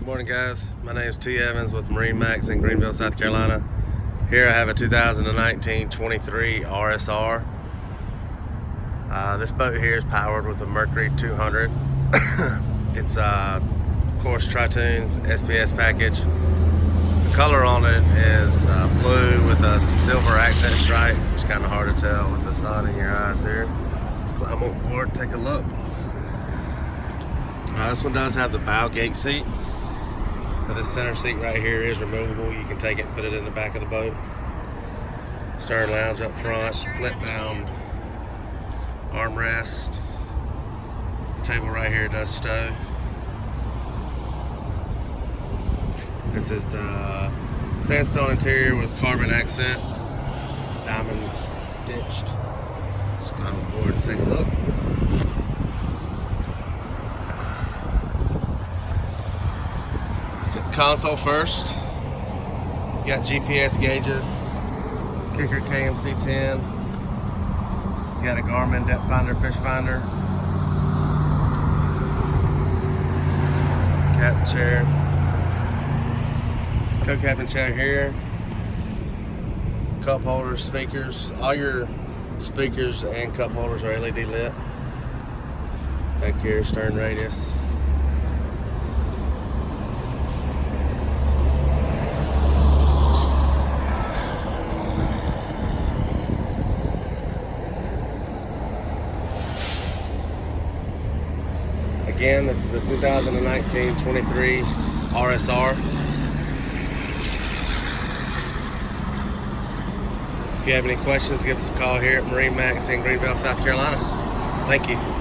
Good morning, guys. My name is T. Evans with MarineMax in Greenville, South Carolina. Here I have a 2019 23 RSR. This boat here is powered with a Mercury 200. It's of course Tritoon's SPS package. The color on it is blue with a silver accent stripe. It's kind of hard to tell with the sun in your eyes here. Let's climb on board and take a look. This one does have the bow gate seat. So this center seat right here is removable. You can take it and put it in the back of the boat. Stern lounge up front, flip down armrest. Table right here does stow. This is the sandstone interior with carbon accent. It's diamond stitched. Let's climb aboard and take a look. Console first. You got GPS gauges, Kicker KMC 10. You got a Garmin depth finder, fish finder, captain chair, co-captain chair here, cup holders, speakers. All your speakers and cup holders are LED lit. Back here, stern radius. Again, this is a 2019 23 RSR. If you have any questions, give us a call here at MarineMax in Greenville, South Carolina. Thank you.